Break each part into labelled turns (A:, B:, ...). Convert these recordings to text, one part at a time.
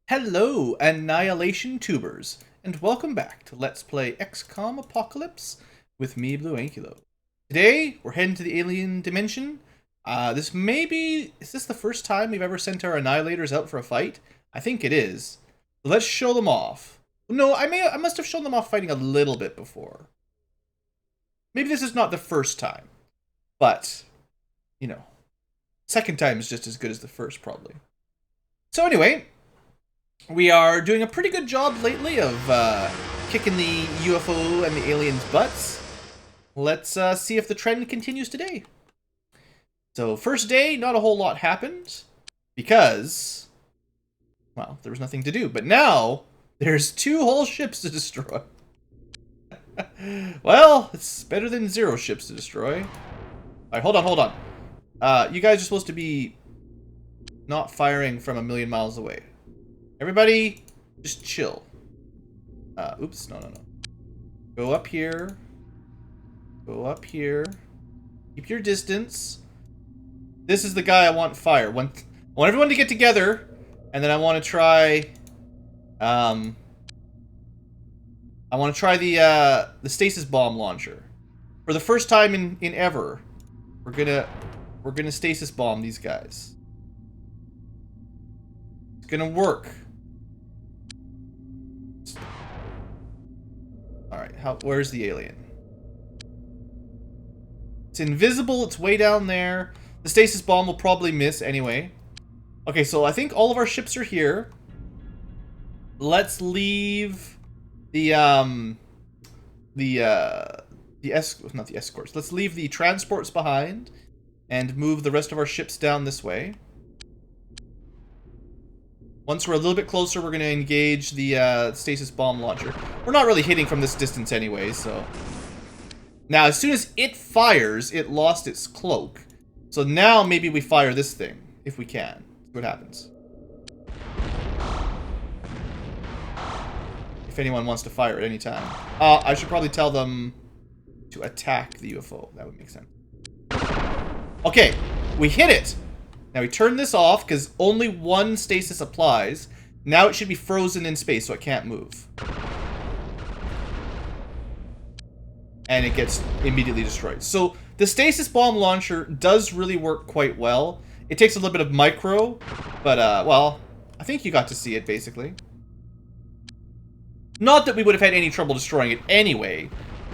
A: Hello, Annihilation Tubers, and welcome back to Let's Play XCOM Apocalypse with me, BlueAnkylo. Today, we're heading to the alien dimension. Is this the first time we've ever sent our Annihilators out for a fight? I think it is. Let's show them off. No, I must have shown them off fighting a little bit before. Maybe this is not the first time, but, you know, second time is just as good as the first, probably. So anyway, we are doing a pretty good job lately of kicking the UFO and the aliens' butts. Let's see if the trend continues today. So, first day, not a whole lot happened because, well, there was nothing to do. But now, there's 2 whole ships to destroy. Well, it's better than 0 ships to destroy. Alright, hold on. You guys are supposed to be not firing from a million miles away. Everybody, just chill. Oops, no. Go up here. Go up here. Keep your distance. This is the guy I want fire. I want everyone to get together, and then I want to try. I want to try the Stasis Bomb launcher. For the first time in ever, we're gonna Stasis Bomb these guys. It's gonna work. Alright, where's the alien? It's invisible, it's way down there. The stasis bomb will probably miss anyway. Okay, so I think all of our ships are here. Let's leave not the escorts. Let's leave the transports behind and move the rest of our ships down this way. Once we're a little bit closer, we're going to engage the stasis bomb launcher. We're not really hitting from this distance anyway, so... Now, as soon as it fires, it lost its cloak. So now maybe we fire this thing, if we can. See what happens. If anyone wants to fire at any time. I should probably tell them to attack the UFO. That would make sense. Okay, we hit it! Now we turn this off because only one stasis applies. Now it should be frozen in space so it can't move. And it gets immediately destroyed. So the stasis bomb launcher does really work quite well. It takes a little bit of micro, but well, I think you got to see it basically. Not that we would have had any trouble destroying it anyway,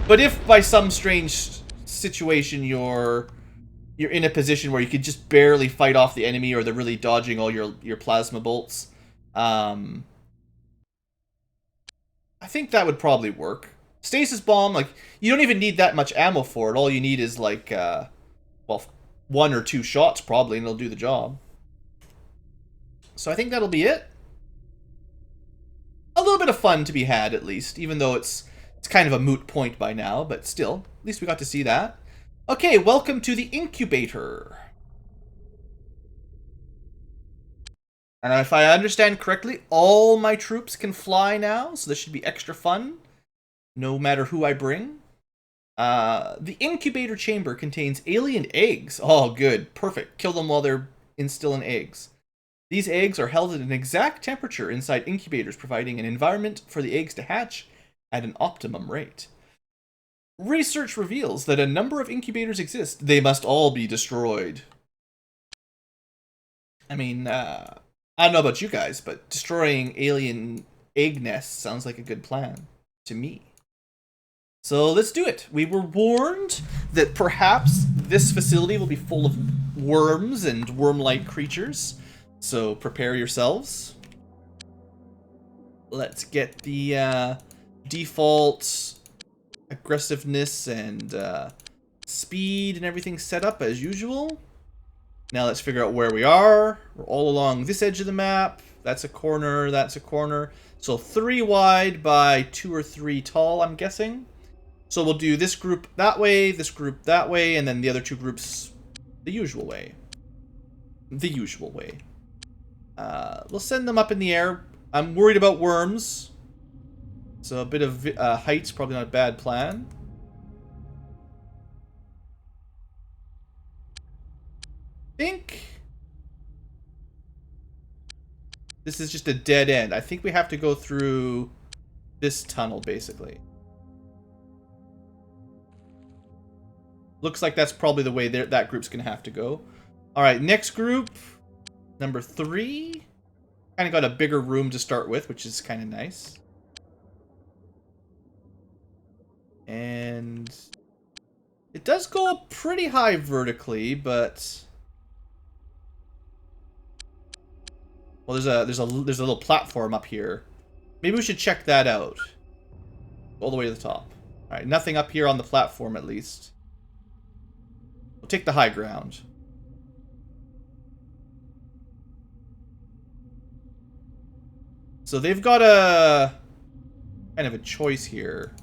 A: but if by some strange situation you're in a position where you could just barely fight off the enemy, or they're really dodging all your plasma bolts, I think that would probably work. Stasis bomb, like, you don't even need that much ammo for it. All you need is like, well, 1 or 2 shots probably, and it'll do the job. So I think that'll be it. A little bit of fun to be had, at least, even though it's kind of a moot point by now, but still, at least we got to see that. Okay, welcome to the incubator. And if I understand correctly, all my troops can fly now, so this should be extra fun, no matter who I bring. The incubator chamber contains alien eggs. Oh, good. Perfect. Kill them while they're instilling eggs. These eggs are held at an exact temperature inside incubators, providing an environment for the eggs to hatch at an optimum rate. Research reveals that a number of incubators exist. They must all be destroyed. I mean, I don't know about you guys, but destroying alien egg nests sounds like a good plan to me. So let's do it. We were warned that perhaps this facility will be full of worms and worm-like creatures. So prepare yourselves. Let's get the default aggressiveness and speed and everything set up as usual. Now let's figure out where we are. We're all along this edge of the map. That's a corner, that's a corner. So 3 wide by 2 or 3 tall, I'm guessing. So we'll do this group that way, this group that way, and then the other 2 groups the usual way. The usual way. We'll send them up in the air. I'm worried about worms. So a bit of height's probably not a bad plan. I think This is just a dead end. I think we have to go through this tunnel, basically. Looks like that's probably the way that group's going to have to go. All right, next group, number 3. Kind of got a bigger room to start with, which is kind of nice. And it does go up pretty high vertically, but well, there's a little platform up here. Maybe we should check that out. All the way to the top. All right, nothing up here on the platform at least. We'll take the high ground. So they've got a kind of a choice here.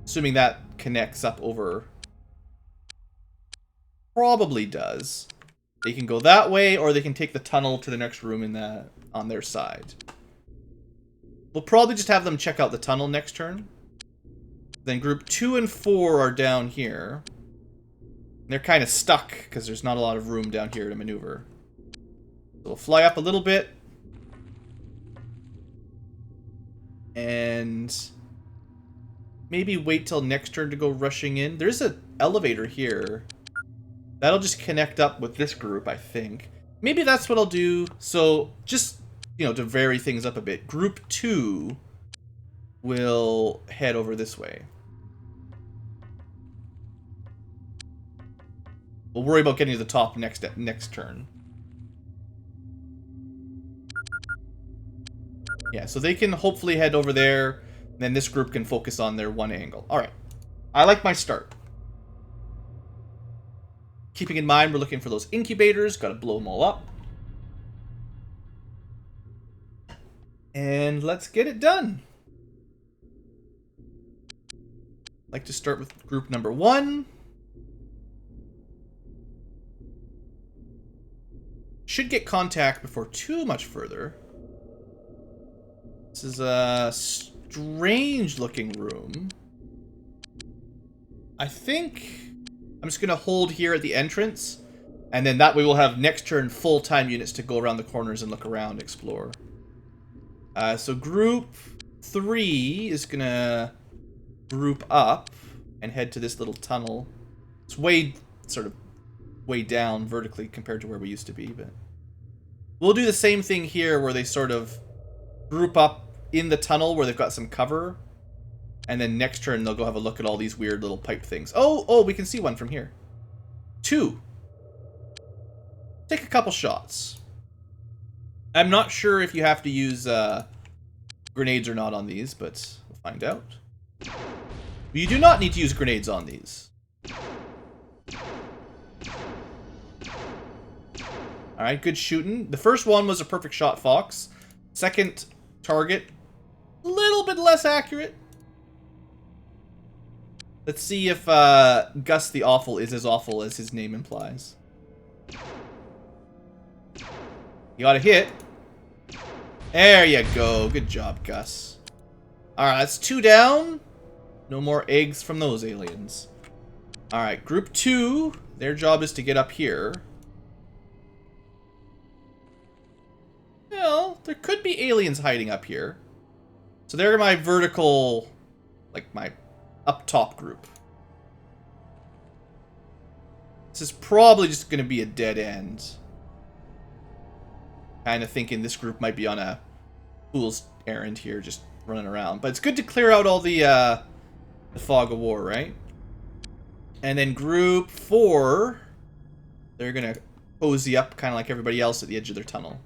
A: Assuming that connects up over. Probably does. They can go that way, or they can take the tunnel to the next room in on their side. We'll probably just have them check out the tunnel next turn. Then group 2 and 4 are down here. They're kind of stuck because there's not a lot of room down here to maneuver. So we'll fly up a little bit. And maybe wait till next turn to go rushing in. There's an elevator here. That'll just connect up with this group, I think. Maybe that's what I'll do. So just, you know, to vary things up a bit. Group 2 will head over this way. We'll worry about getting to the top next turn. Yeah, so they can hopefully head over there, and then this group can focus on their one angle. Alright. I like my start. Keeping in mind we're looking for those incubators. Gotta blow them all up. And let's get it done. I'd like to start with group number 1. Should get contact before too much further. This is a strange looking room. I think I'm just going to hold here at the entrance. And then that way we'll have next turn full-time units to go around the corners and look around, explore. So group 3 is going to group up and head to this little tunnel. It's way down vertically compared to where we used to be, but we'll do the same thing here where they sort of group up in the tunnel where they've got some cover, and then next turn they'll go have a look at all these weird little pipe things. Oh, we can see one from here. 2. Take a couple shots. I'm not sure if you have to use grenades or not on these, but we'll find out. You do not need to use grenades on these. Alright, good shooting. The first one was a perfect shot, Fox. Second target, a little bit less accurate. Let's see if Gus the Awful is as awful as his name implies. You got a hit. There you go. Good job, Gus. Alright, that's 2 down. No more eggs from those aliens. Alright, group 2. Their job is to get up here. Well, there could be aliens hiding up here. So they're my vertical, like my up top group. This is probably just going to be a dead end. Kind of thinking this group might be on a fool's errand here, just running around. But it's good to clear out all the fog of war, right? And then group 4, they're going to cozy up kind of like everybody else at the edge of their tunnel.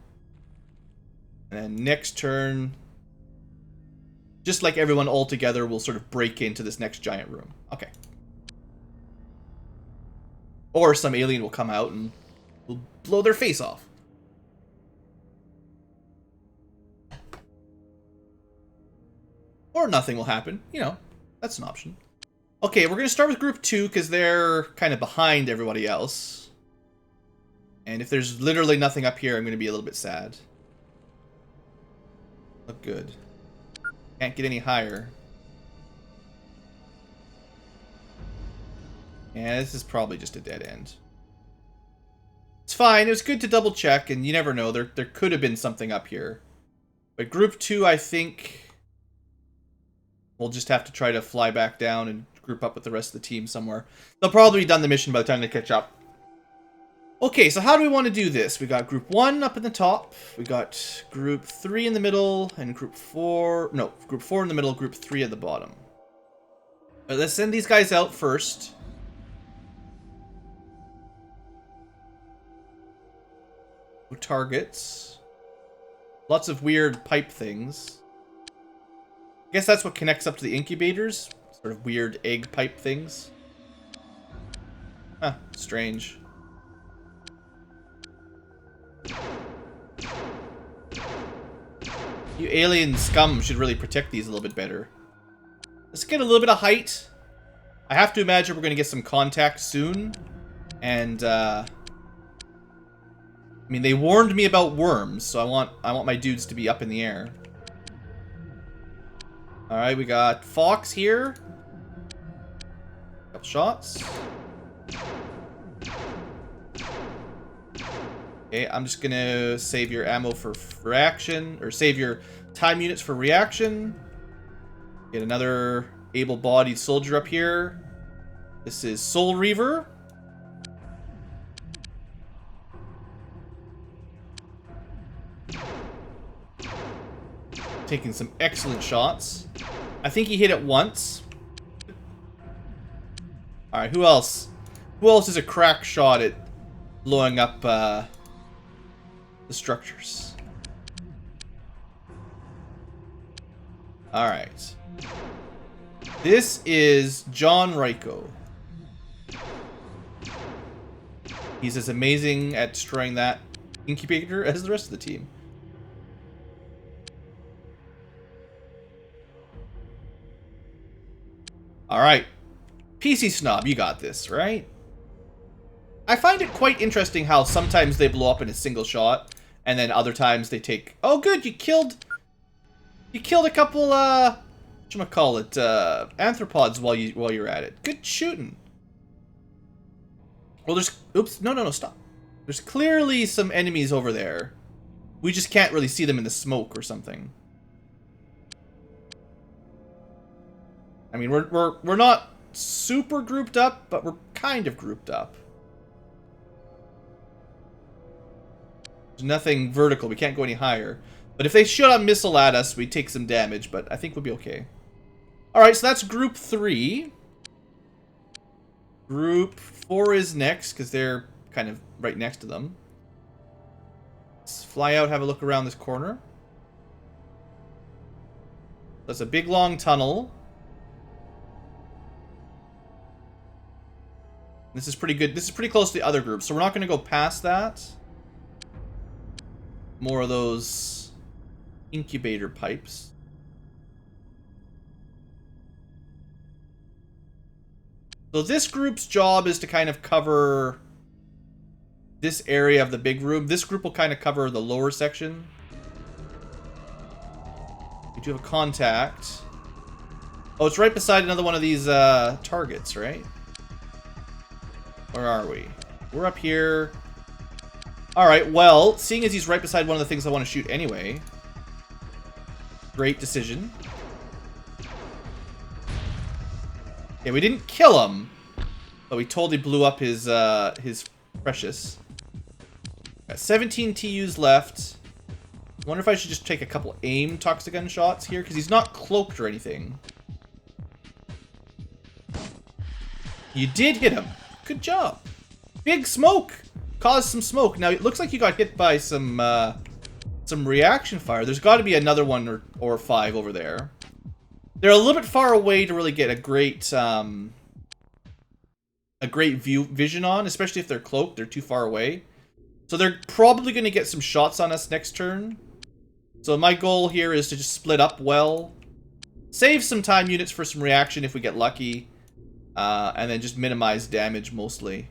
A: And then next turn, just like everyone all together, we'll sort of break into this next giant room. Okay. Or some alien will come out and we'll blow their face off. Or nothing will happen. You know, that's an option. Okay, we're going to start with group 2 because they're kind of behind everybody else. And if there's literally nothing up here, I'm going to be a little bit sad. Look good. Can't get any higher. Yeah, this is probably just a dead end. It's fine. It was good to double check, and you never know. There could have been something up here. But group 2, I think we'll just have to try to fly back down and group up with the rest of the team somewhere. They'll probably be done the mission by the time they catch up. Okay, so how do we want to do this? We got group 1 up in the top. We got group 3 in the middle, and group 4... No, group 4 in the middle, group 3 at the bottom. Right, let's send these guys out first. Targets. Lots of weird pipe things. I guess that's what connects up to the incubators. Sort of weird egg pipe things. Huh, strange. You alien scum should really protect these a little bit better. Let's get a little bit of height. I have to imagine we're going to get some contact soon. And, I mean, they warned me about worms, so I want my dudes to be up in the air. Alright, we got Fox here. Couple shots. Okay, I'm just gonna save your ammo for reaction, or save your time units for reaction. Get another able-bodied soldier up here. This is Soul Reaver. Taking some excellent shots. I think he hit it once. Alright, who else? Who else is a crack shot at blowing up the structures? Alright. This is John Ryko. He's as amazing at destroying that incubator as the rest of the team. Alright. PC Snob, you got this, right? I find it quite interesting how sometimes they blow up in a single shot, and then other times they take... Oh, good, you killed a couple, whatchamacallit, arthropods while you're at it. Good shooting. Well, there's... Oops, no, stop. There's clearly some enemies over there. We just can't really see them in the smoke or something. I mean, we're not super grouped up, but we're kind of grouped up. There's nothing vertical. We can't go any higher. But if they shoot a missile at us, we'd take some damage, but I think we'll be okay. Alright, so that's group 3. Group 4 is next, because they're kind of right next to them. Let's fly out, have a look around this corner. That's a big, long tunnel. This is pretty good. This is pretty close to the other group, so we're not going to go past that. More of those incubator pipes. So this group's job is to kind of cover this area of the big room. This group will kind of cover the lower section. We do have a contact. Oh, it's right beside another one of these targets, right? Where are we? We're up here. Alright, well, seeing as he's right beside one of the things I want to shoot anyway. Great decision. Yeah, we didn't kill him, but we totally blew up his precious. Got 17 TUs left. Wonder if I should just take a couple aim toxigun shots here, because he's not cloaked or anything. You did hit him. Good job. Big smoke. Caused some smoke. Now, it looks like you got hit by some reaction fire. There's got to be another one or 5 over there. They're a little bit far away to really get a great vision on, especially if they're cloaked. They're too far away. So they're probably going to get some shots on us next turn. So my goal here is to just split up well. Save some time units for some reaction if we get lucky. And then just minimize damage mostly.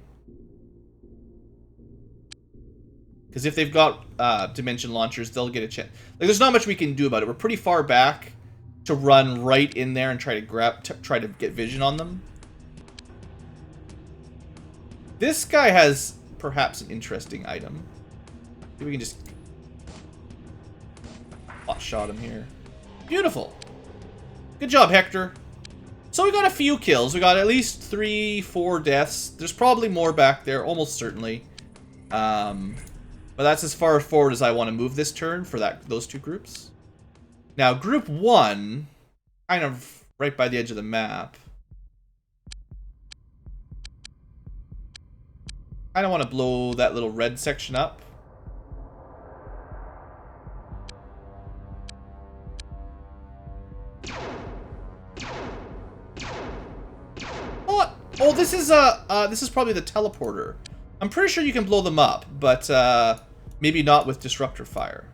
A: Because if they've got dimension launchers, they'll get a chance. Like, there's not much we can do about it. We're pretty far back to run right in there and try to get vision on them. This guy has perhaps an interesting item. Maybe we can just hot shot him here. Beautiful. Good job, Hector. So we got a few kills. We got at least 3, 4 deaths. There's probably more back there, almost certainly. But that's as far forward as I want to move this turn for those two groups. Now, group 1, kind of right by the edge of the map. I don't want to blow that little red section up. Oh, this is probably the teleporter. I'm pretty sure you can blow them up, but maybe not with disruptor fire.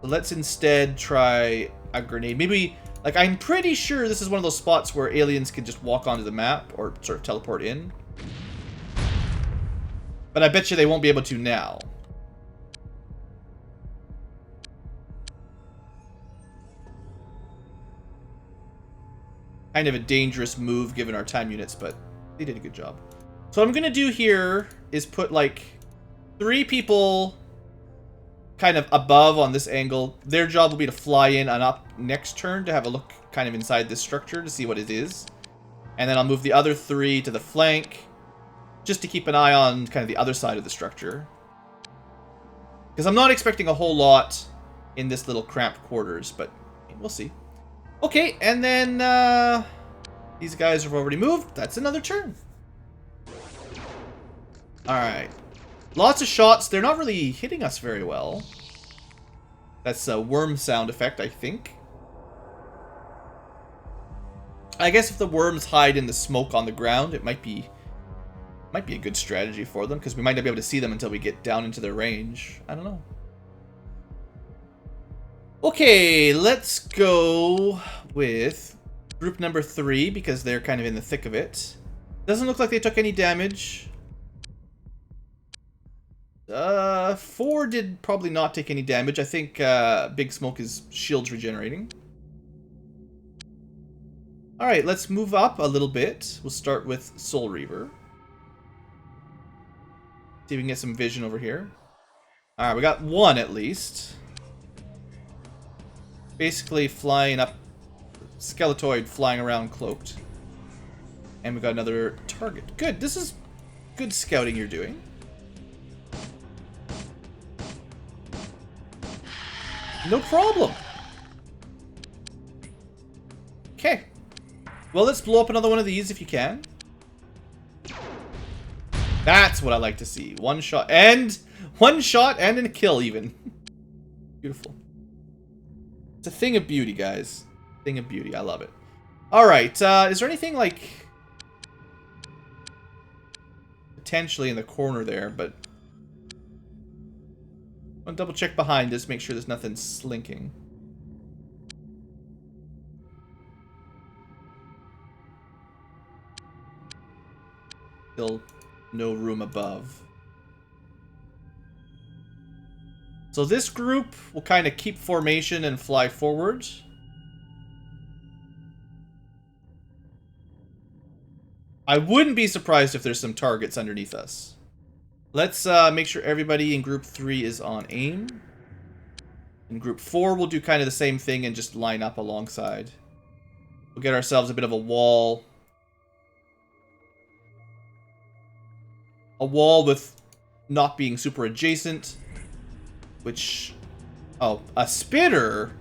A: So let's instead try a grenade. Maybe, like, I'm pretty sure this is one of those spots where aliens can just walk onto the map or sort of teleport in. But I bet you they won't be able to now. Kind of a dangerous move given our time units, but they did a good job. So what I'm going to do here is put like 3 people kind of above on this angle. Their job will be to fly in and up next turn to have a look kind of inside this structure to see what it is. And then I'll move the other 3 to the flank just to keep an eye on kind of the other side of the structure. Because I'm not expecting a whole lot in this little cramped quarters, but we'll see. Okay, and then these guys have already moved. That's another turn. Alright. Lots of shots. They're not really hitting us very well. That's a worm sound effect, I think. I guess if the worms hide in the smoke on the ground, it might be a good strategy for them, because we might not be able to see them until we get down into their range. I don't know. Okay, let's go with group number 3, because they're kind of in the thick of it. Doesn't look like they took any damage. 4 did probably not take any damage. I think Big Smoke is shields regenerating. Alright, let's move up a little bit. We'll start with Soul Reaver. See if we can get some vision over here. Alright, we got 1 at least. Basically flying up, Skeletoid flying around cloaked. And we got another target. Good, this is good scouting you're doing. No problem. Okay. Well, let's blow up another one of these if you can. That's what I like to see. One shot and a kill even. Beautiful. It's a thing of beauty, guys. Thing of beauty. I love it. Alright, is there anything, like, potentially in the corner there, but I'll double check behind this, make sure there's nothing slinking. Still no room above. So this group will kind of keep formation and fly forward. I wouldn't be surprised if there's some targets underneath us. Let's make sure everybody in group 3 is on aim. In group 4, we'll do kind of the same thing and just line up alongside. We'll get ourselves a bit of a wall. A wall with not being super adjacent. Which... Oh, a spitter?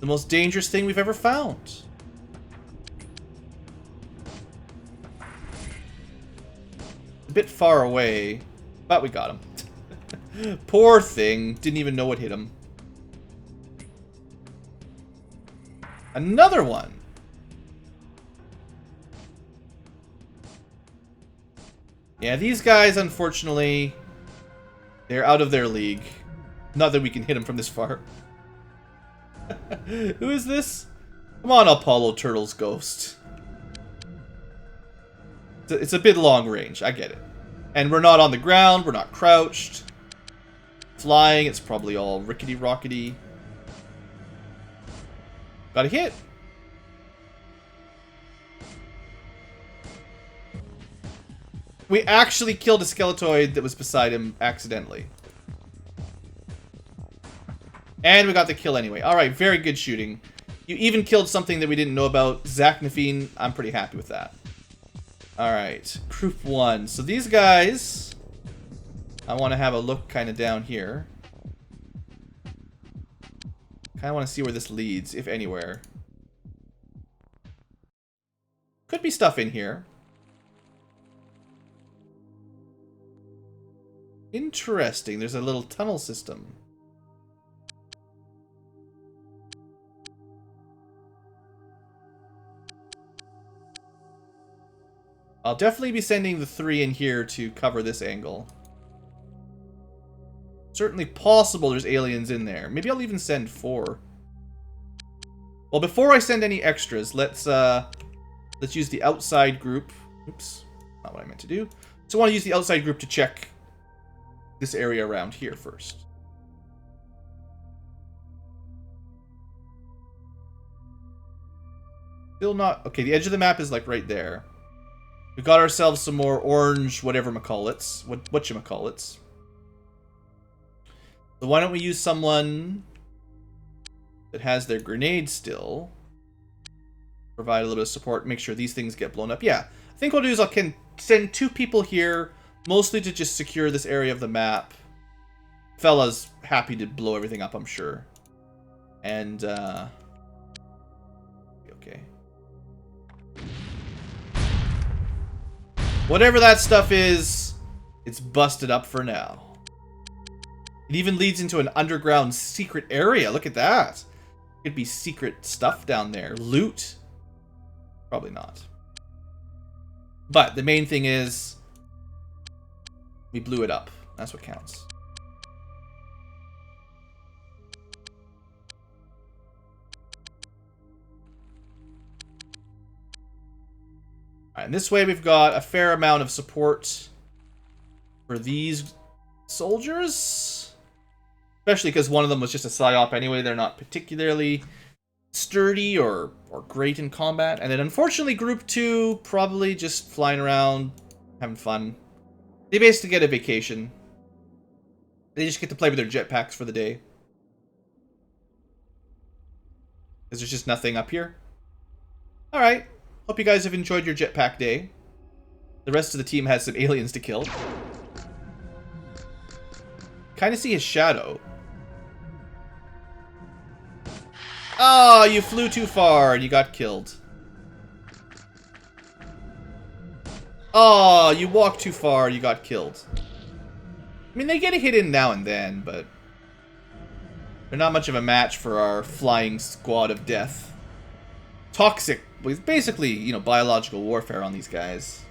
A: The most dangerous thing we've ever found. A bit far away, but we got him. Poor thing. Didn't even know what hit him. Another one. Yeah, these guys, unfortunately, they're out of their league. Not that we can hit them from this far. Who is this? Come on, Apollo Turtle's ghost. It's a bit long range, I get it. And we're not on the ground, we're not crouched. Flying, it's probably all rickety-rockety. Got a hit. We actually killed a skeletoid that was beside him accidentally. And we got the kill anyway. Alright, very good shooting. You even killed something that we didn't know about. Zachnafine, I'm pretty happy with that. Alright, Group 1. So these guys, I want to have a look kind of down here. Kind of want to see where this leads, if anywhere. Could be stuff in here. Interesting, there's a little tunnel system. I'll definitely be sending the 3 in here to cover this angle. Certainly possible there's aliens in there. Maybe I'll even send 4. Well, before I send any extras, let's use the outside group. Oops, not what I meant to do. So I want to use the outside group to check this area around here first. Still not... Okay, the edge of the map is like right there. We got ourselves some more orange whatever-macallits. Whatchamacallits. So why don't we use someone that has their grenade still. Provide a little bit of support, make sure these things get blown up. Yeah, I think what I'll do is I can send 2 people here, mostly to just secure this area of the map. Fella's happy to blow everything up, I'm sure. And, okay. Whatever that stuff is, it's busted up for now. It even leads into an underground secret area. Look at that. Could be secret stuff down there. Loot. Probably not. But the main thing is we blew it up. That's what counts. Alright, and this way we've got a fair amount of support for these soldiers. Especially because one of them was just a psyop anyway. They're not particularly sturdy or great in combat. And then unfortunately Group 2 probably just flying around, having fun. They basically get a vacation. They just get to play with their jetpacks for the day. Because there's just nothing up here. Alright. Hope you guys have enjoyed your jetpack day. The rest of the team has some aliens to kill. Kind of see his shadow. Oh, you flew too far and you got killed. Oh, you walked too far, you got killed. I mean, they get a hit in now and then, but they're not much of a match for our flying squad of death. Toxic, basically, you know, biological warfare on these guys.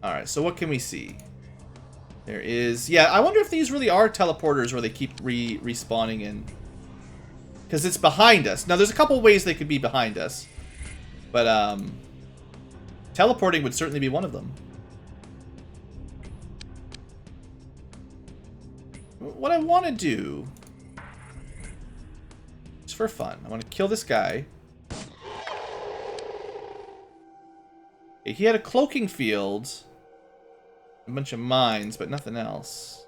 A: Alright, so what can we see? There is... Yeah, I wonder if these really are teleporters where they keep respawning in. Because it's behind us. Now, there's a couple ways they could be behind us. But, teleporting would certainly be one of them. What I want to do... Just for fun. I want to kill this guy. Okay, he had a cloaking field. A bunch of mines, but nothing else.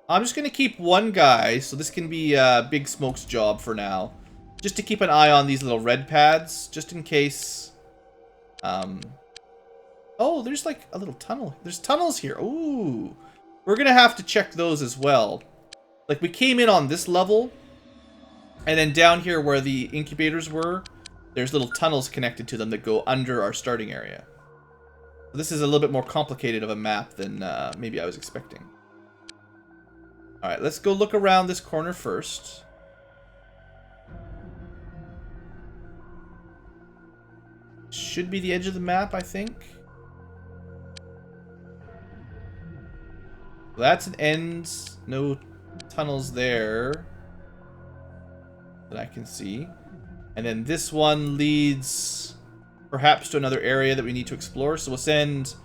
A: I'm just going to keep one guy, so this can be Big Smoke's job for now. Just to keep an eye on these little red pads, just in case. Oh, there's like a little tunnel. There's tunnels here. Ooh. We're going to have to check those as well. Like, we came in on this level, and then down here where the incubators were, there's little tunnels connected to them that go under our starting area. So this is a little bit more complicated of a map than maybe I was expecting. Alright, let's go look around this corner first. Should be the edge of the map, I think. That's an end. No tunnels there that I can see. And then this one leads perhaps to another area that we need to explore. So we'll send...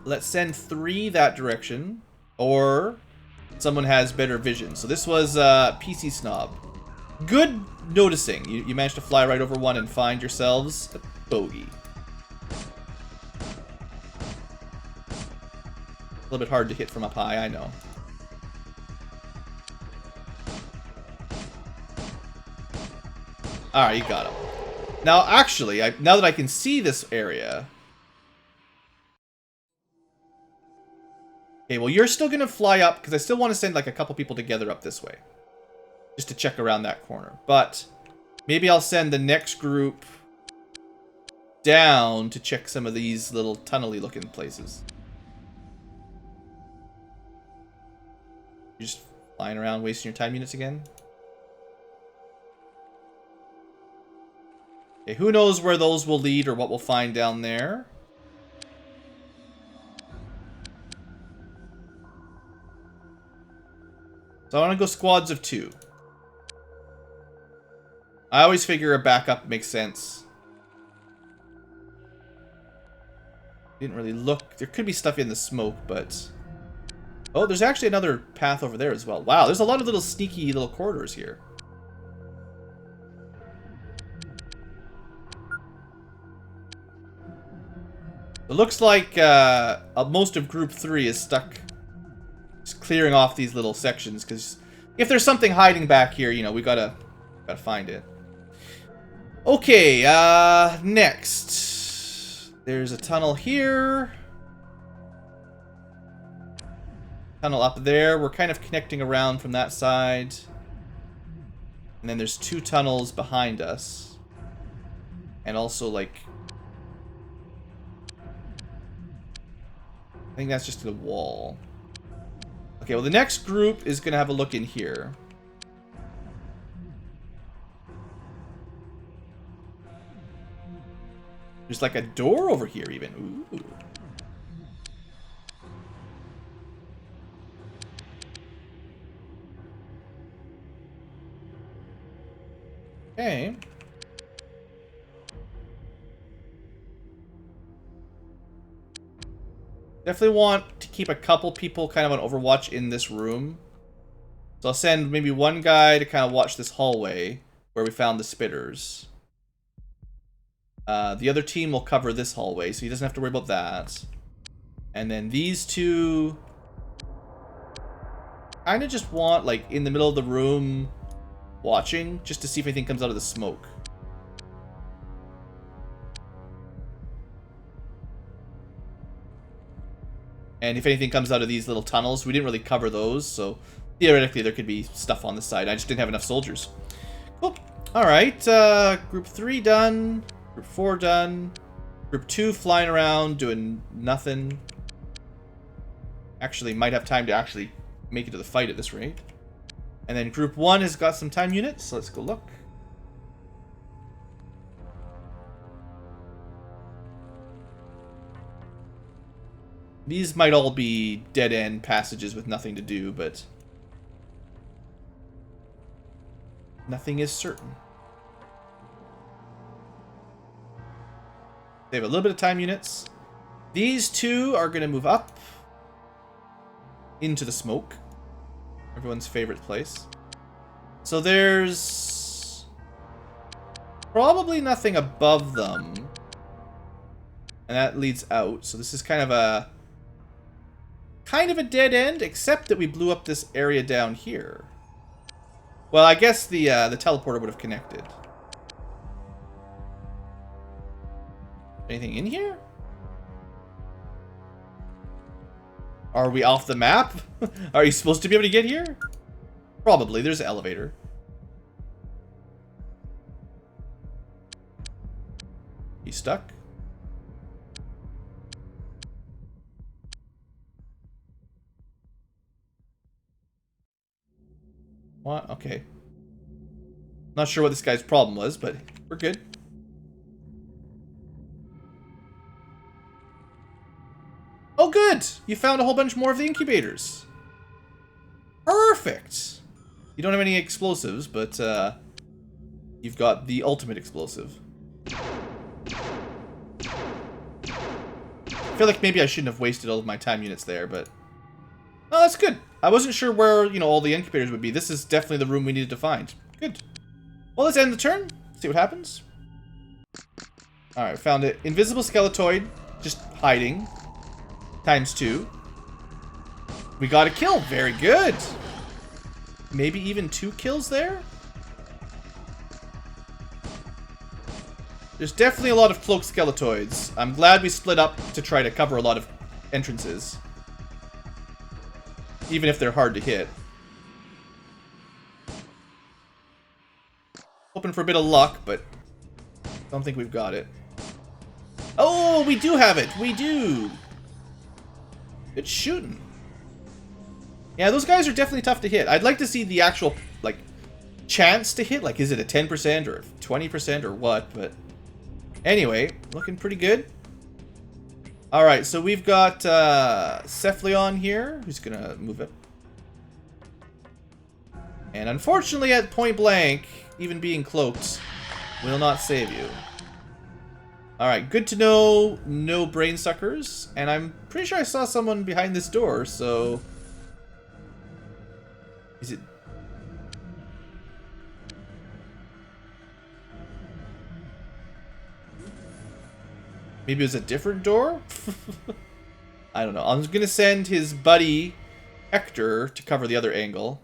A: Let's send 3 that direction. Or someone has better vision. So this was PC Snob. Good noticing. You managed to fly right over one and find yourselves a bogey. A little bit hard to hit from up high, I know. Alright, you got him. Now, actually, now that I can see this area... Okay, well, you're still going to fly up, because I still want to send, like, a couple people together up this way. Just to check around that corner. But maybe I'll send the next group down to check some of these little tunnel-y looking places. You're just flying around wasting your time units again? Okay, who knows where those will lead or what we'll find down there. So I want to go squads of 2. I always figure a backup makes sense. Didn't really look. There could be stuff in the smoke, but... Oh, there's actually another path over there as well. Wow, there's a lot of little sneaky little corridors here. It looks like most of Group 3 is stuck just clearing off these little sections, because if there's something hiding back here, you know, we gotta find it. Okay, next. There's a tunnel here. Tunnel up there. We're kind of connecting around from that side. And then there's 2 tunnels behind us. And also, like... I think that's just a wall. Okay, well, the next group is going to have a look in here. There's like a door over here even. Ooh. Okay. Definitely want to keep a couple people kind of on Overwatch in this room. So I'll send maybe one guy to kind of watch this hallway where we found the spitters. The other team will cover this hallway, so he doesn't have to worry about that. And then these 2... kind of just want, like, in the middle of the room, watching, just to see if anything comes out of the smoke. And if anything comes out of these little tunnels, we didn't really cover those, so theoretically there could be stuff on the side. I just didn't have enough soldiers. Cool. Alright, Group 3 done. Group 4 done. Group 2 flying around, doing nothing. Actually, might have time to actually make it to the fight at this rate. And then Group 1 has got some time units, so let's go look. These might all be dead-end passages with nothing to do, but... nothing is certain. They have a little bit of time units. These 2 are going to move up into the smoke. Everyone's favorite place. So there's probably nothing above them. And that leads out. So this is kind of a dead end, except that we blew up this area down here. Well, I guess the teleporter would have connected. Anything in here? Are we off the map? Are you supposed to be able to get here? Probably. There's an elevator. You stuck? What? Okay. Not sure what this guy's problem was, but we're good. Oh, good! You found a whole bunch more of the incubators. Perfect! You don't have any explosives, but you've got the ultimate explosive. I feel like maybe I shouldn't have wasted all of my time units there, but... oh, that's good. I wasn't sure where, you know, all the incubators would be. This is definitely the room we needed to find. Good. Well, let's end the turn. See what happens. Alright, found it. Invisible Skeletoid. Just hiding. ×2. We got a kill. Very good. Maybe even 2 kills there? There's definitely a lot of cloaked Skeletoids. I'm glad we split up to try to cover a lot of entrances. Even if they're hard to hit. Hoping for a bit of luck, but don't think we've got it. Oh, we do have it! We do! Good shooting. Yeah, those guys are definitely tough to hit. I'd like to see the actual, like, chance to hit. Like, is it a 10% or 20% or what? But anyway, looking pretty good. Alright, so we've got Cephalion here, who's going to move it. And unfortunately, at point blank, even being cloaked will not save you. Alright, good to know, no brain suckers. And I'm pretty sure I saw someone behind this door, so... Is it... Maybe it was a different door? I don't know. I'm just gonna send his buddy, Hector, to cover the other angle.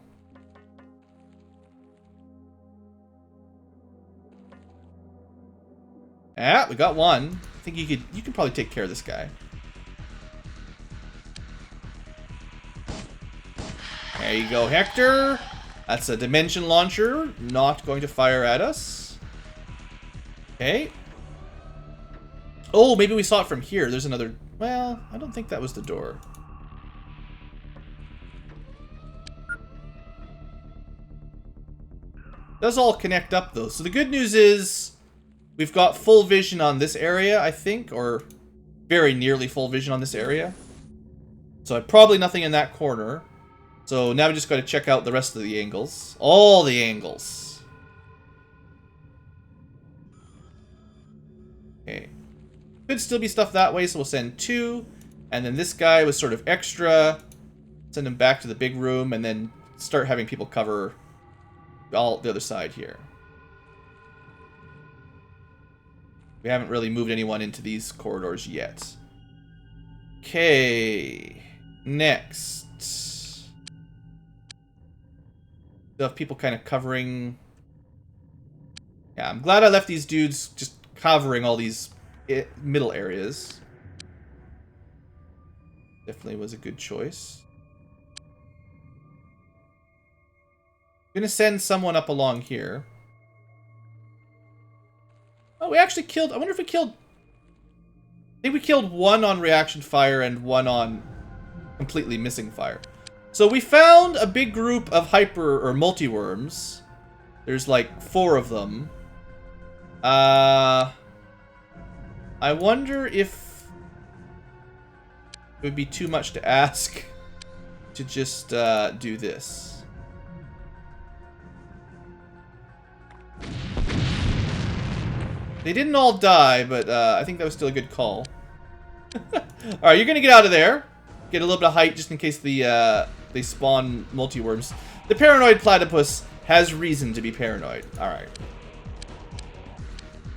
A: Ah, we got one. I think you could probably take care of this guy. There you go, Hector. That's a dimension launcher, not going to fire at us. Okay. Oh, maybe we saw it from here. There's another... Well, I don't think that was the door. It does all connect up, though. So the good news is... We've got full vision on this area, I think, or very nearly full vision on this area. So probably nothing in that corner. So now we just got to check out the rest of the angles. All the angles. Okay. Could still be stuff that way, so we'll send 2. And then this guy was sort of extra. Send him back to the big room, and then start having people cover all the other side here. We haven't really moved anyone into these corridors yet. Okay. Next. Still have people kind of covering... Yeah, I'm glad I left these dudes just covering all these middle areas. Definitely was a good choice. I'm gonna send someone up along here. Oh, we actually killed... I wonder if we killed... I think we killed one on reaction fire and one on completely missing fire. So we found a big group of hyper or multi-worms. There's like 4 of them. I wonder if it would be too much to ask to just do this. They didn't all die, but I think that was still a good call. Alright, you're going to get out of there. Get a little bit of height just in case they spawn multi-worms. The paranoid platypus has reason to be paranoid. Alright.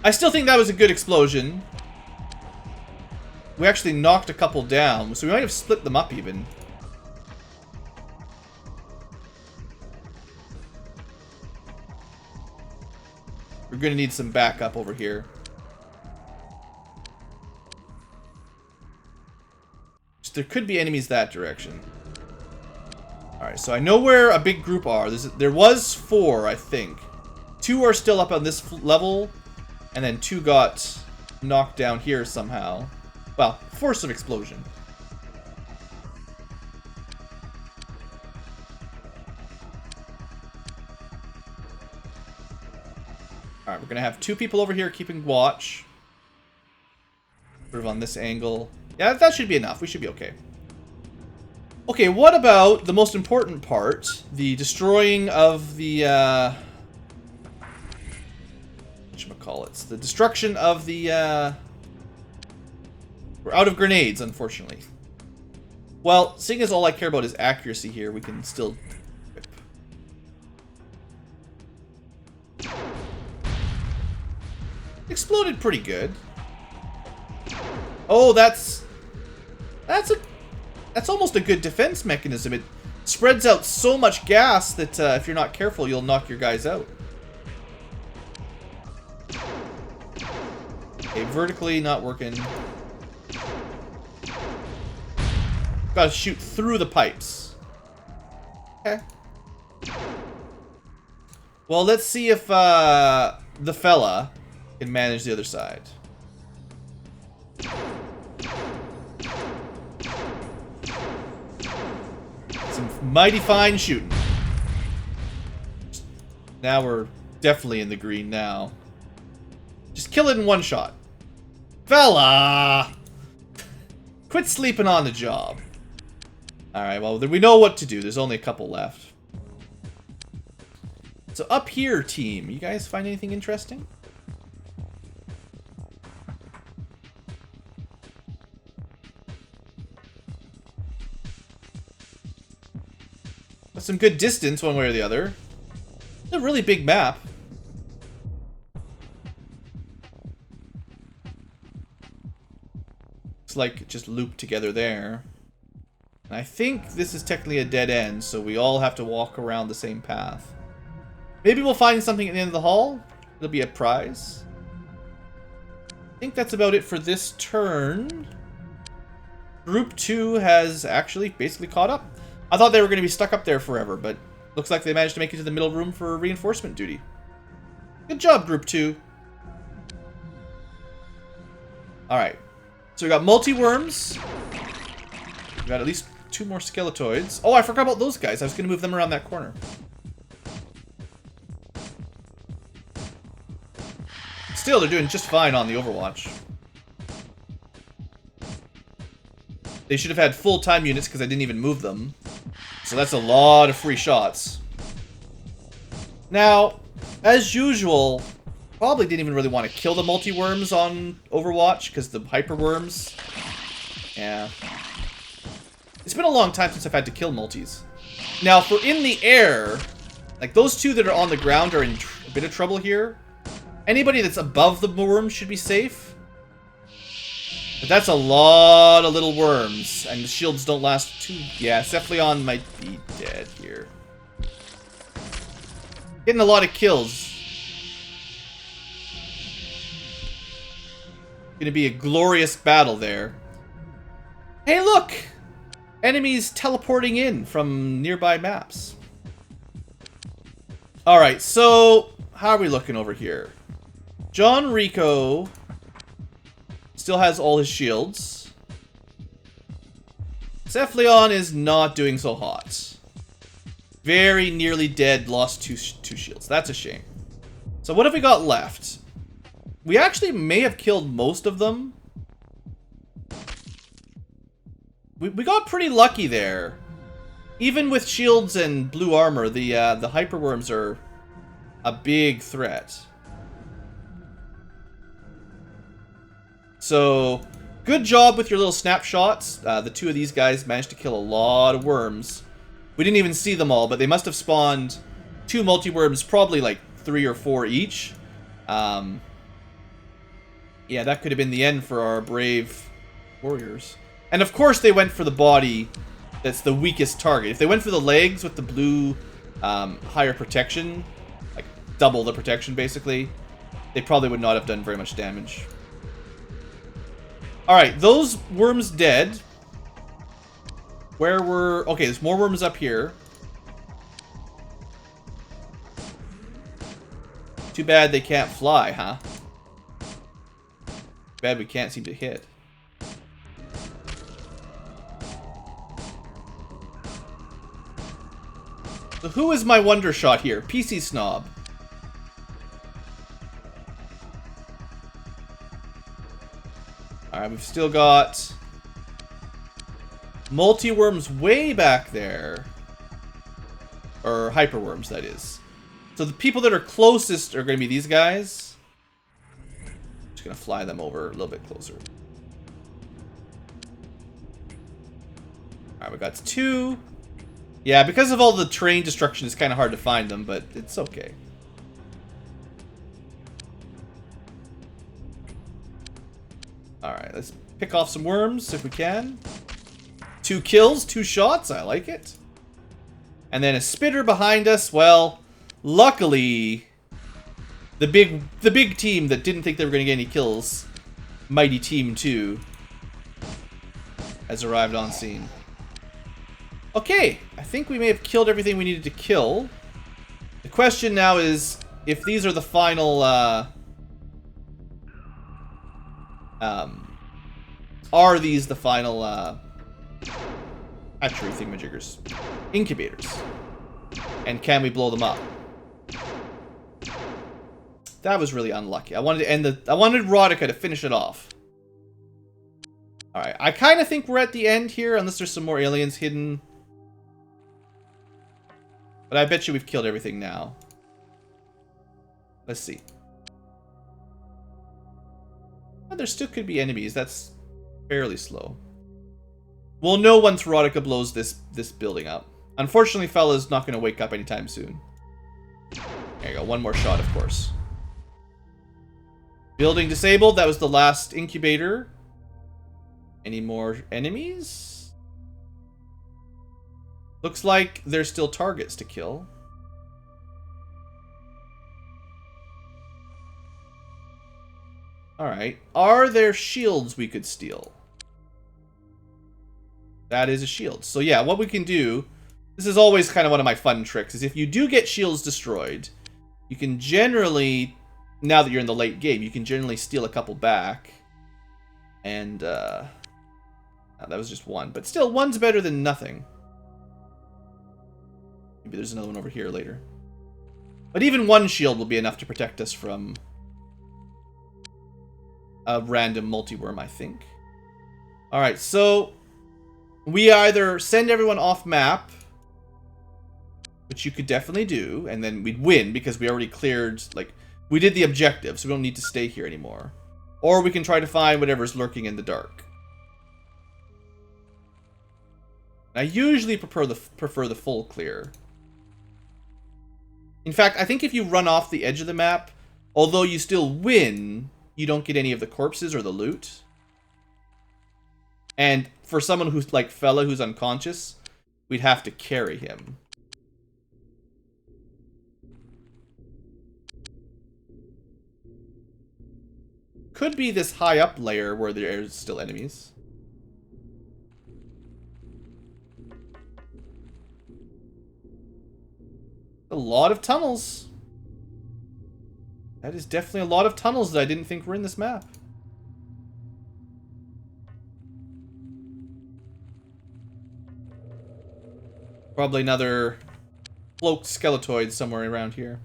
A: I still think that was a good explosion. We actually knocked a couple down, so we might have split them up even. We're going to need some backup over here. There could be enemies that direction. Alright, so I know where a big group are. There was 4, I think. 2 are still up on this level, and then 2 got knocked down here somehow. Well, force of explosion. Alright, we're going to have 2 people over here keeping watch. Sort of on this angle. Yeah, that should be enough. We should be okay. Okay, what about the most important part? The destroying of the, whatchamacallits? The destruction of the, we're out of grenades, unfortunately. Well, seeing as all I care about is accuracy here, we can still whip. Exploded pretty good. Oh, that's almost a good defense mechanism. It spreads out so much gas that if you're not careful, you'll knock your guys out. Okay, vertically not working. Gotta shoot through the pipes. Okay. Well, let's see if the fella can manage the other side. Some mighty fine shooting. Now we're definitely in the green now. Just kill it in one shot. Fella! Quit sleeping on the job. Alright, well, we know what to do. There's only a couple left. So up here, team, you guys find anything interesting? That's some good distance one way or the other. It's a really big map. Looks like it just looped together there. And I think this is technically a dead end, so we all have to walk around the same path. Maybe we'll find something at the end of the hall. It'll be a prize. I think that's about it for this turn. Group 2 has actually basically caught up. I thought they were going to be stuck up there forever, but looks like they managed to make it to the middle room for reinforcement duty. Good job, Group 2. Alright. So we got multi-worms. We got at least 2 more skeletoids. Oh, I forgot about those guys. I was going to move them around that corner. Still, they're doing just fine on the Overwatch. They should have had full-time units because I didn't even move them. So that's a lot of free shots. Now, as usual, probably didn't even really want to kill the multi-worms on Overwatch because the hyper-worms... Yeah. It's been a long time since I've had to kill multis. Now, for in the air, like those 2 that are on the ground are in a bit of trouble here. Anybody that's above the worms should be safe. But that's a lot of little worms, and the shields don't last too... Yeah, Cephalion might be dead here. Getting a lot of kills. Gonna be a glorious battle there. Hey, look! Enemies teleporting in from nearby maps. Alright, so... How are we looking over here? John Rico... still has all his shields. Cephalion is not doing so hot. Very nearly dead, lost two shields. That's a shame. So what have we got left? We actually may have killed most of them. We got pretty lucky there. Even with shields and blue armor, the hyperworms are a big threat. So, good job with your little snapshots. The 2 of these guys managed to kill a lot of worms. We didn't even see them all, but they must have spawned 2 multi-worms, probably like 3 or 4 each. Yeah, that could have been the end for our brave warriors. And of course they went for the body that's the weakest target. If they went for the legs with the blue higher protection, like double the protection basically, they probably would not have done very much damage. Alright, those worms dead. Where were... Okay, there's more worms up here. Too bad they can't fly, huh? Bad we can't seem to hit. So who is my wonder shot here? PC Snob. Alright, we've still got multi-worms way back there. Or hyper-worms, that is. So the people that are closest are going to be these guys. Just going to fly them over a little bit closer. we got 2. Yeah, because of all the train destruction, it's kind of hard to find them, but it's okay. Alright, let's pick off some worms if we can. 2 kills, 2 shots, I like it. And then a spitter behind us. Well, luckily, the big team that didn't think they were going to get any kills, Mighty Team 2, has arrived on scene. Okay, I think we may have killed everything we needed to kill. The question now is if these are the final, are these the final, hatchery thingamajiggers? Incubators. And can we blow them up? That was really unlucky. I wanted to end I wanted Rodica to finish it off. Alright, I kind of think we're at the end here, unless there's some more aliens hidden. But I bet you we've killed everything now. Let's see. Well, there still could be enemies. That's fairly slow. We'll know once Rodica blows this building up. Unfortunately, fella's not going to wake up anytime soon. There you go. One more shot, of course. Building disabled. That was the last incubator. Any more enemies? Looks like there's still targets to kill. Alright. Are there shields we could steal? That is a shield. So yeah, what we can do... This is always kind of one of my fun tricks, is if you do get shields destroyed, you can generally... Now that you're in the late game, you can generally steal a couple back. And, that was just one. But still, one's better than nothing. Maybe there's another one over here later. But even one shield will be enough to protect us from a random multi-worm, I think. Alright, so we either send everyone off map, which you could definitely do, and then we'd win because we already cleared, like, we did the objective, so we don't need to stay here anymore. Or we can try to find whatever's lurking in the dark. I usually prefer the full clear. In fact, I think if you run off the edge of the map, although you still win, you don't get any of the corpses or the loot. And for someone who's like fella who's unconscious, we'd have to carry him. Could be this high up layer where there's still enemies. A lot of tunnels. That is definitely a lot of tunnels that I didn't think were in this map. Probably another cloaked skeletoid somewhere around here.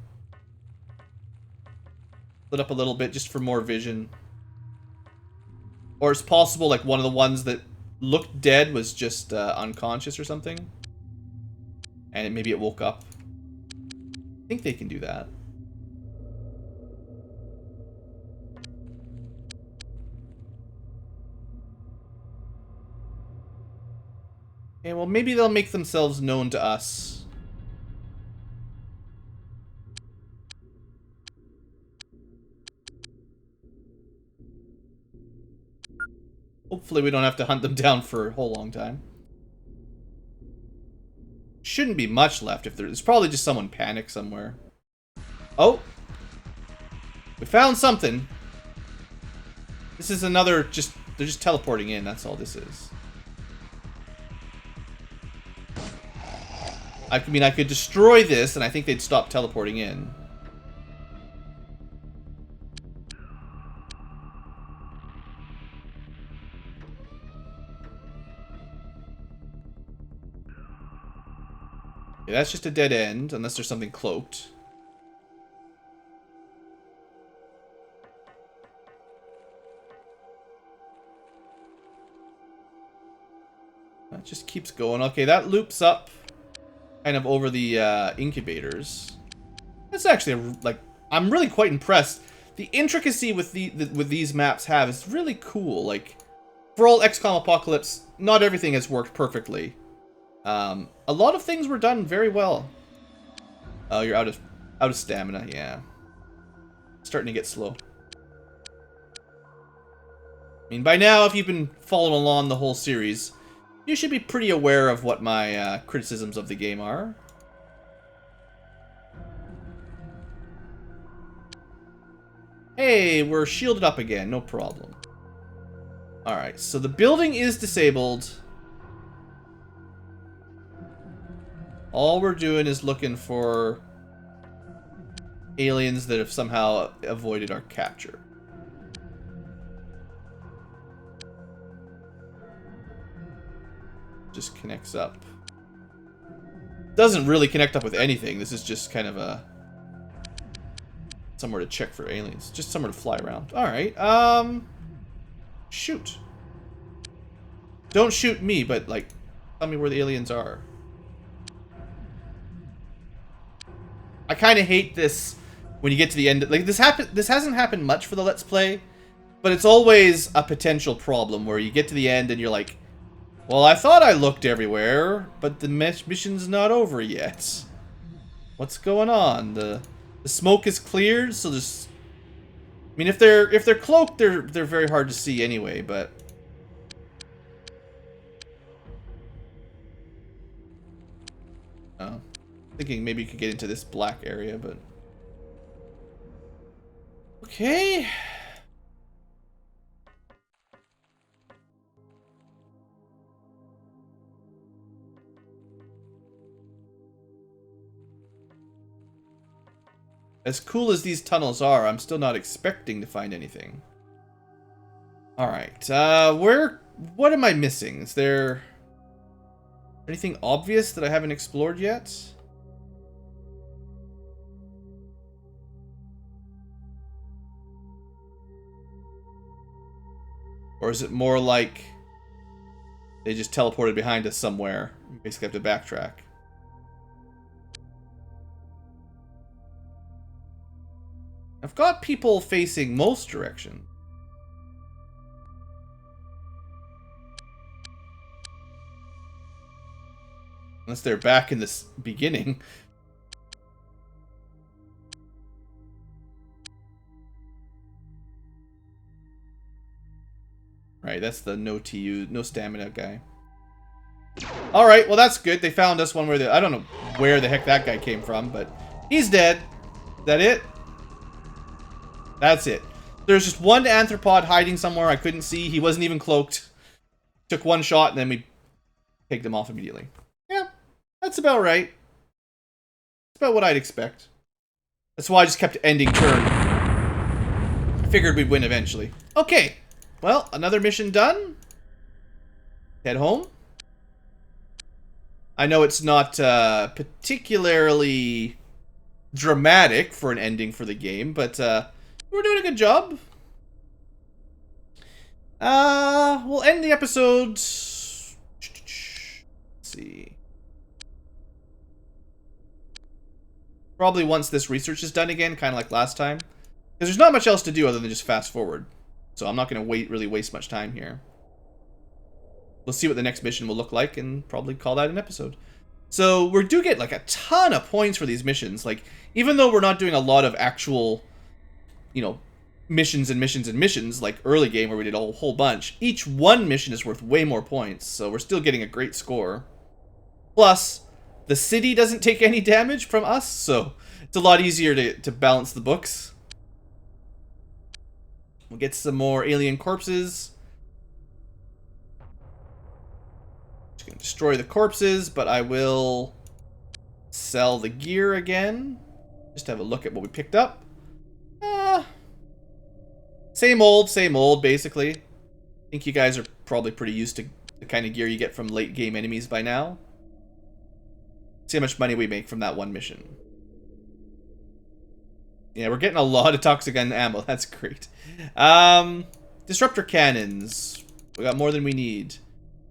A: Lit up a little bit just for more vision. Or it's possible like one of the ones that looked dead was just unconscious or something. And maybe it woke up. I think they can do that. Okay, well maybe they'll make themselves known to us. Hopefully we don't have to hunt them down for a whole long time. Shouldn't be much left if there's probably just someone panicked somewhere. Oh! We found something. This is another they're just teleporting in, that's all this is. I mean, I could destroy this and I think they'd stop teleporting in. Okay, that's just a dead end, unless there's something cloaked. That just keeps going. Okay, that loops up kind of over the incubators. That's actually, like, I'm really quite impressed. The intricacy with these maps have is really cool. Like, for all XCOM Apocalypse, not everything has worked perfectly. A lot of things were done very well. Oh, you're out of stamina, yeah. Starting to get slow. I mean, by now, if you've been following along the whole series, you should be pretty aware of what my criticisms of the game are. Hey, we're shielded up again, no problem. Alright, so the building is disabled. All we're doing is looking for aliens that have somehow avoided our capture. Just connects up. Doesn't really connect up with anything. This is just kind of a... somewhere to check for aliens. Just somewhere to fly around. Alright, shoot. Don't shoot me, but, like, tell me where the aliens are. I kind of hate this when you get to the end. Like, this hasn't happened much for the Let's Play, but it's always a potential problem where you get to the end and you're like, well, I thought I looked everywhere, but the mission's not over yet. What's going on? The smoke is cleared, so there's... I mean, if they're cloaked, they're very hard to see anyway, but... Oh. Thinking maybe you could get into this black area, but... Okay... As cool as these tunnels are, I'm still not expecting to find anything. Alright, what am I missing? Is there anything obvious that I haven't explored yet? Or is it more like they just teleported behind us somewhere? We basically have to backtrack. I've got people facing most directions. Unless they're back in this beginning. Right, that's the no TU, no stamina guy. Alright, well that's good. They found us one where I don't know where the heck that guy came from, but he's dead. Is that it? That's it. There's just one anthropod hiding somewhere I couldn't see. He wasn't even cloaked. Took one shot and then we picked him off immediately. Yeah, that's about right. That's about what I'd expect. That's why I just kept ending turn. I figured we'd win eventually. Okay. Well, another mission done. Head home. I know it's not particularly dramatic for an ending for the game, but we're doing a good job. We'll end the episode. Let's see. Probably once this research is done again, kind of like last time. Because there's not much else to do other than just fast forward. So I'm not going to really waste much time here. We'll see what the next mission will look like and probably call that an episode. So we do get like a ton of points for these missions. Like, even though we're not doing a lot of actual, you know, missions and missions and missions, like early game where we did a whole bunch, each one mission is worth way more points. So we're still getting a great score. Plus, the city doesn't take any damage from us, so it's a lot easier to balance the books. We'll get some more alien corpses. Just gonna destroy the corpses, but I will sell the gear again. Just have a look at what we picked up. Same old, basically. I think you guys are probably pretty used to the kind of gear you get from late game enemies by now. See how much money we make from that one mission. Yeah, we're getting a lot of toxic gun ammo. That's great. Disruptor cannons. We got more than we need.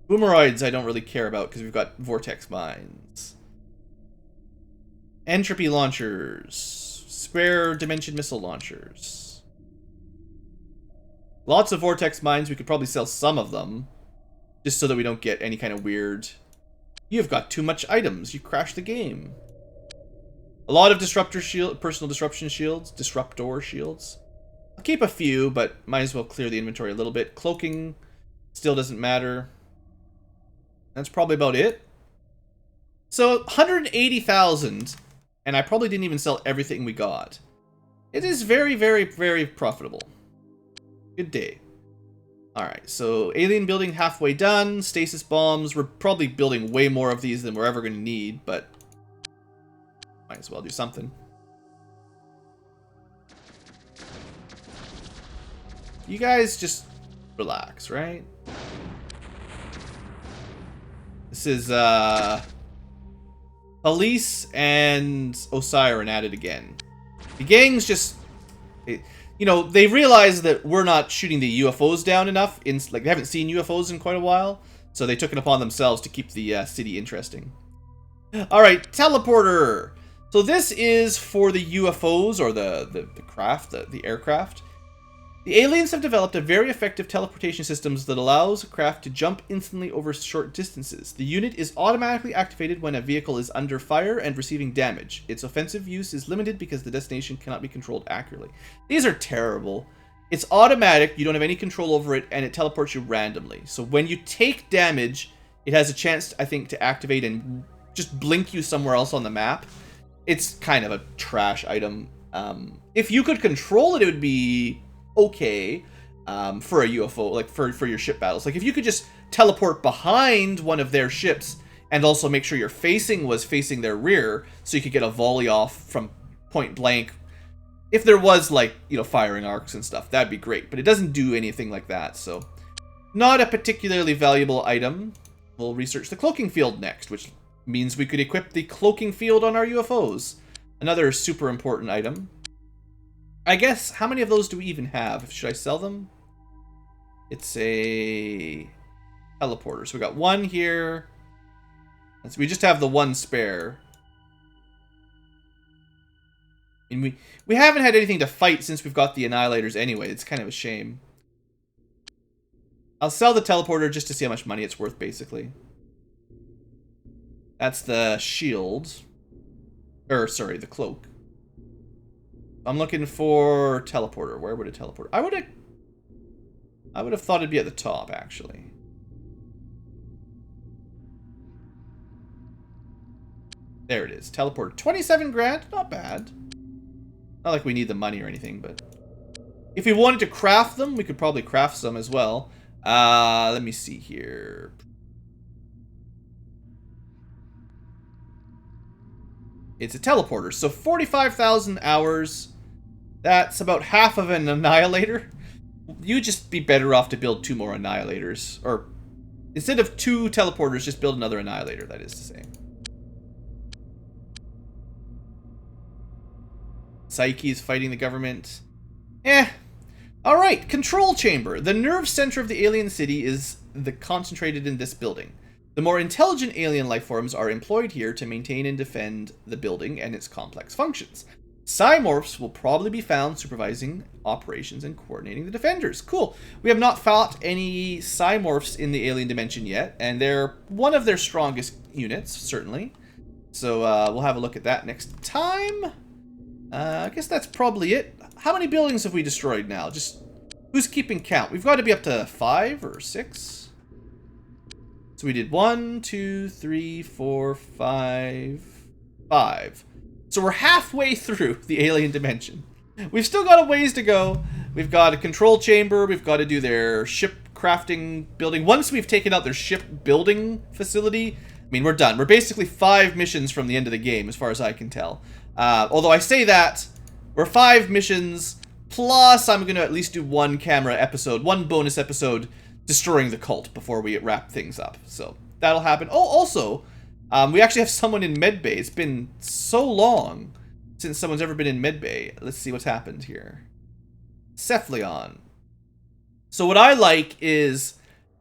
A: Boomeroids I don't really care about because we've got vortex mines. Entropy launchers. Spare dimension missile launchers. Lots of vortex mines. We could probably sell some of them. Just so that we don't get any kind of weird You've got too much items. You crashed the game. A lot of personal disruptor shields. I'll keep a few, but might as well clear the inventory a little bit. Cloaking still doesn't matter. That's probably about it. So 180,000, and I probably didn't even sell everything we got. It is very, very, very profitable. Good day. Alright, so alien building halfway done. Stasis bombs. We're probably building way more of these than we're ever going to need, but might as well do something. You guys just relax, right? This is, Police and Osiren at it again. The gang's just... You know, they realize that we're not shooting the UFOs down enough. Like, they haven't seen UFOs in quite a while. So they took it upon themselves to keep the city interesting. Alright, teleporter! So this is for the UFOs, or the craft, the aircraft. The aliens have developed a very effective teleportation system that allows a craft to jump instantly over short distances. The unit is automatically activated when a vehicle is under fire and receiving damage. Its offensive use is limited because the destination cannot be controlled accurately. These are terrible. It's automatic, you don't have any control over it, and it teleports you randomly. So when you take damage, it has a chance, I think, to activate and just blink you somewhere else on the map. It's kind of a trash item. If you could control it, it would be okay for a UFO, like for your ship battles. Like if you could just teleport behind one of their ships and also make sure your facing was facing their rear so you could get a volley off from point blank. If there was, like, you know, firing arcs and stuff, that'd be great. But it doesn't do anything like that, so not a particularly valuable item. We'll research the cloaking field next, which means we could equip the cloaking field on our UFOs. Another super important item. I guess, how many of those do we even have? Should I sell them? It's a teleporter. So we got one here. So we just have the one spare. I mean, we haven't had anything to fight since we've got the Annihilators anyway. It's kind of a shame. I'll sell the teleporter just to see how much money it's worth, basically. That's the shield. Or, sorry, the cloak. I'm looking for teleporter. Where would it teleport? I would have thought it'd be at the top, actually. There it is. Teleporter. 27 grand? Not bad. Not like we need the money or anything, but if we wanted to craft them, we could probably craft some as well. Let me see here. It's a teleporter, so 45,000 hours. That's about half of an Annihilator. You'd just be better off to build 2 more Annihilators. Or, instead of 2 teleporters, just build another Annihilator, that is to say. Psyche is fighting the government. Alright, control chamber. The nerve center of the alien city is concentrated in this building. The more intelligent alien life forms are employed here to maintain and defend the building and its complex functions. Cymorphs will probably be found supervising operations and coordinating the defenders. Cool. We have not fought any Cymorphs in the alien dimension yet, and they're one of their strongest units, certainly. So we'll have a look at that next time. I guess that's probably it. How many buildings have we destroyed now? Just, who's keeping count? We've got to be up to 5 or 6. So we did 1, 2, 3, 4, 5. So we're halfway through the alien dimension. We've still got a ways to go. We've got a control chamber. We've got to do their ship crafting building. Once we've taken out their ship building facility, I mean, we're done. We're basically 5 missions from the end of the game, as far as I can tell. Although I say that, we're 5 missions, plus I'm going to at least do 1 camera episode, 1 bonus episode destroying the cult before we wrap things up. So that'll happen. Oh, also, we actually have someone in medbay. It's been so long since someone's ever been in medbay. Let's see what's happened here. Cephalion. So what I like is,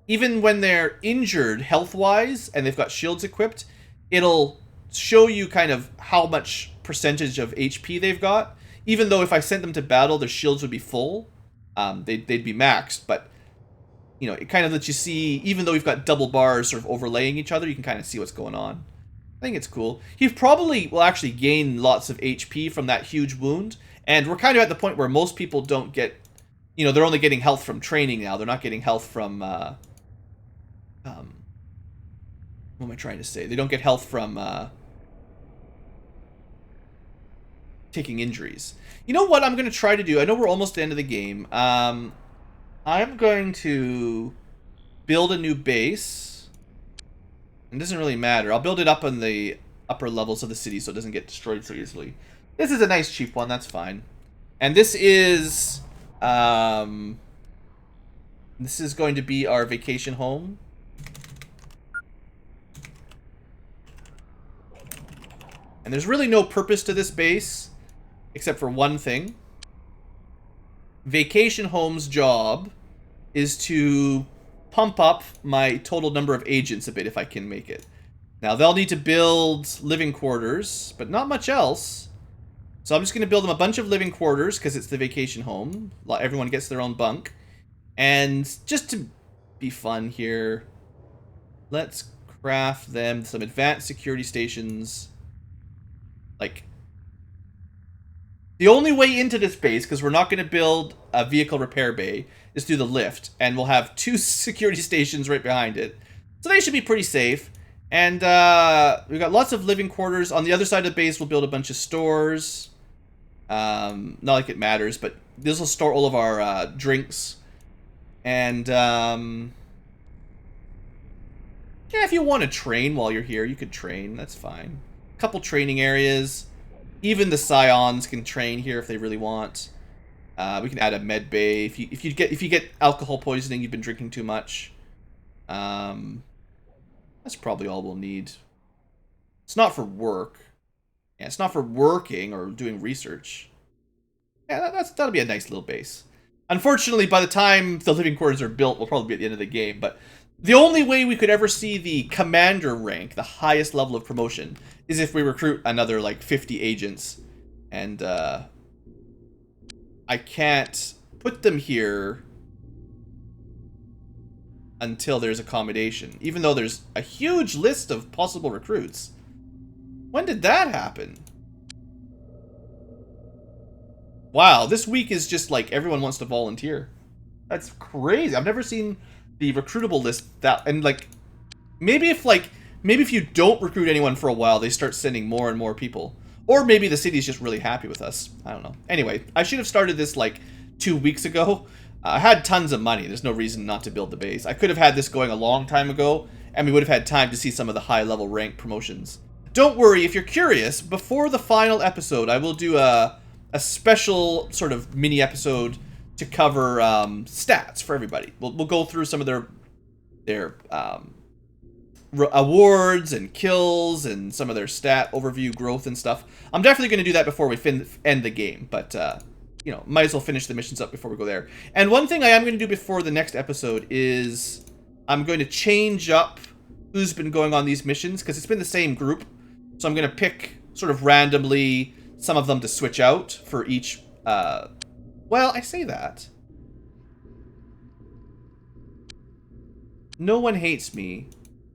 A: even when they're injured health-wise and they've got shields equipped, it'll show you kind of how much percentage of HP they've got. Even though if I sent them to battle, their shields would be full. They'd be maxed, but you know, it kind of lets you see, even though we've got double bars sort of overlaying each other, you can kind of see what's going on. I think it's cool. He probably will actually gain lots of HP from that huge wound, and we're kind of at the point where most people don't get, you know, they're only getting health from training now. They're not getting health from, what am I trying to say? They don't get health from, taking injuries. You know what I'm going to try to do? I know we're almost at the end of the game. I'm going to build a new base. It doesn't really matter. I'll build it up on the upper levels of the city so it doesn't get destroyed so easily. This is a nice cheap one. That's fine. And this is going to be our vacation home. And there's really no purpose to this base except for one thing. Vacation home's job is to pump up my total number of agents a bit if I can make it. Now, they'll need to build living quarters, but not much else. So I'm just going to build them a bunch of living quarters because it's the vacation home. Everyone gets their own bunk. And just to be fun here, let's craft them some advanced security stations. Like, the only way into this base, because we're not going to build a vehicle repair bay, is through the lift. And we'll have 2 security stations right behind it. So they should be pretty safe. And we've got lots of living quarters. On the other side of the base, we'll build a bunch of stores. Not like it matters, but this will store all of our drinks. And yeah, if you want to train while you're here, you could train. That's fine. A couple training areas. Even the scions can train here if they really want. We can add a med bay if you get alcohol poisoning. You've been drinking too much. That's probably all we'll need. It's not for work. Yeah, it's not for working or doing research. Yeah, that'll be a nice little base. Unfortunately, by the time the living quarters are built, we'll probably be at the end of the game. But the only way we could ever see the commander rank, the highest level of promotion, is if we recruit another, like, 50 agents. And, I can't put them here until there's accommodation. Even though there's a huge list of possible recruits. When did that happen? Wow, this week is just like everyone wants to volunteer. That's crazy. I've never seen the recruitable list that, and like maybe if you don't recruit anyone for a while, they start sending more and more people. Or maybe the city's just really happy with us. I don't know. Anyway, I should have started this like 2 weeks ago. I had tons of money. There's no reason not to build the base. I could have had this going a long time ago, and we would have had time to see some of the high-level rank promotions. Don't worry, if you're curious, before the final episode, I will do a special sort of mini episode to cover stats for everybody. We'll go through some of their awards and kills and some of their stat overview growth and stuff. I'm definitely going to do that before we end the game, but you know, might as well finish the missions up before we go there. And one thing I am going to do before the next episode is I'm going to change up who's been going on these missions, because it's been the same group. So I'm going to pick sort of randomly some of them to switch out for each, well, I say that. No one hates me,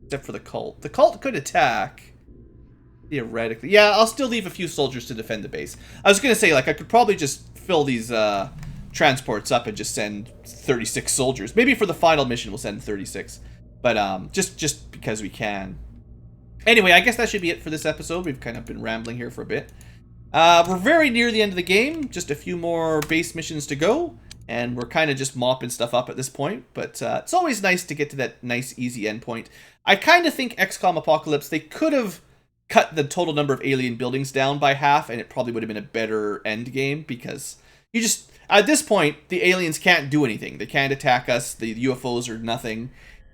A: except for the cult. The cult could attack, theoretically. Yeah, I'll still leave a few soldiers to defend the base. I was going to say, like, I could probably just fill these transports up and just send 36 soldiers. Maybe for the final mission we'll send 36. But just because we can. Anyway, I guess that should be it for this episode. We've kind of been rambling here for a bit. We're very near the end of the game. Just a few more base missions to go. And we're kind of just mopping stuff up at this point. But it's always nice to get to that nice, easy endpoint. I kind of think XCOM Apocalypse, they could have cut the total number of alien buildings down by half, and it probably would have been a better end game, because you just, at this point, the aliens can't do anything. They can't attack us. The UFOs are nothing.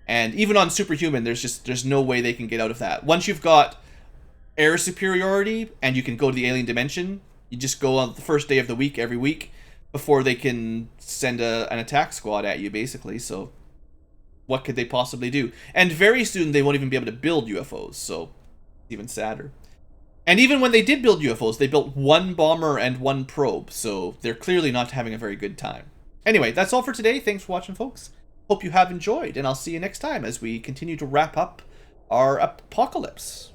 A: And even on Superhuman, there's no way they can get out of that. Once you've got air superiority and you can go to the alien dimension, you just go on the first day of the week every week before they can send an attack squad at you, basically. So what could they possibly do? And very soon they won't even be able to build UFOs, so even sadder. And even when they did build UFOs, they built 1 bomber and 1 probe, so they're clearly not having a very good time. Anyway, that's all for today. Thanks for watching, folks. hope you have enjoyed, and I'll see you next time as we continue to wrap up our apocalypse.